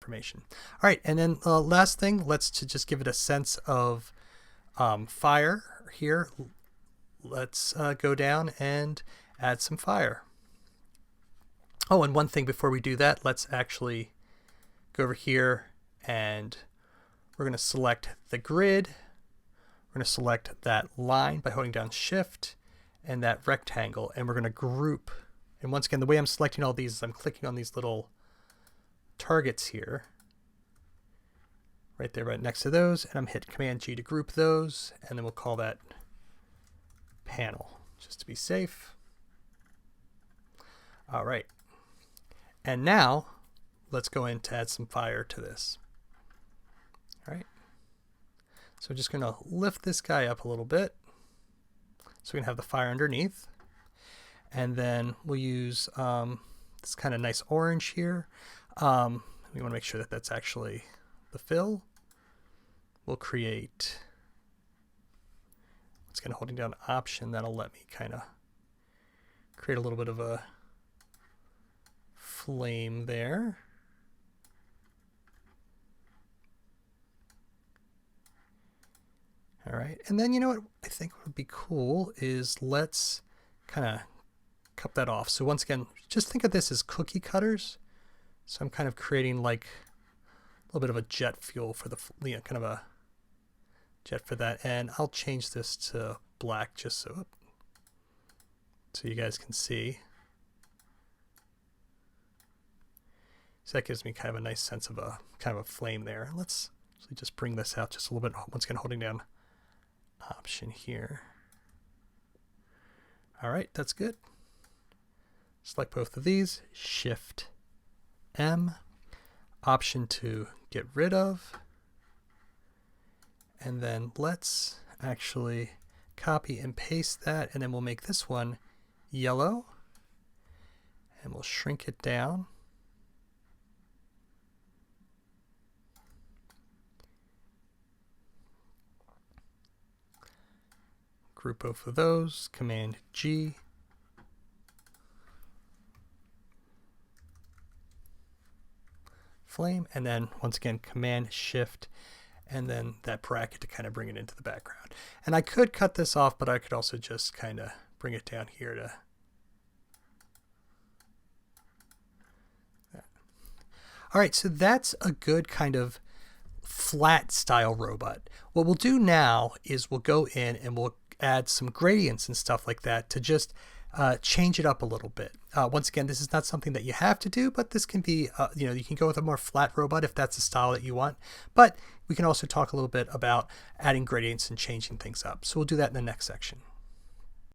information. All right, and then last thing, let's just give it a sense of fire here. Let's go down and add some fire. Oh, and one thing before we do that, let's actually go over here and we're going to select the grid. We're going to select that line by holding down Shift and that rectangle, and we're going to group. And once again, the way I'm selecting all these is I'm clicking on these little targets here, right there, right next to those, and I'm hit Command G to group those, and then we'll call that panel, just to be safe. All right. And now let's go in to add some fire to this. All right. So we're just going to lift this guy up a little bit so we can have the fire underneath. And then we'll use this kind of nice orange here. We want to make sure that that's actually the fill. We'll create, it's kind of holding down Option. That'll let me kind of create a little bit of a flame there. All right, and then you know what I think would be cool is let's kind of cut that off. So once again, just think of this as cookie cutters. So I'm kind of creating like a little bit of a jet fuel for the, kind of a jet for that. And I'll change this to black just so you guys can see. So that gives me kind of a nice sense of a kind of a flame there. Let's actually just bring this out just a little bit. Once again, holding down Option here. All right, that's good. Select both of these, Shift M, Option to get rid of, and then let's actually copy and paste that, and then we'll make this one yellow, and we'll shrink it down. Group both of those, Command G. Flame, and then once again Command Shift, and then that bracket to kind of bring it into the background. And I could cut this off, but I could also just kind of bring it down here to that. All right, so that's a good kind of flat style robot. What we'll do now is we'll go in and we'll add some gradients and stuff like that to just change it up a little bit. Once again, this is not something that you have to do, but this can be, you can go with a more flat robot if that's the style that you want. But we can also talk a little bit about adding gradients and changing things up. So we'll do that in the next section.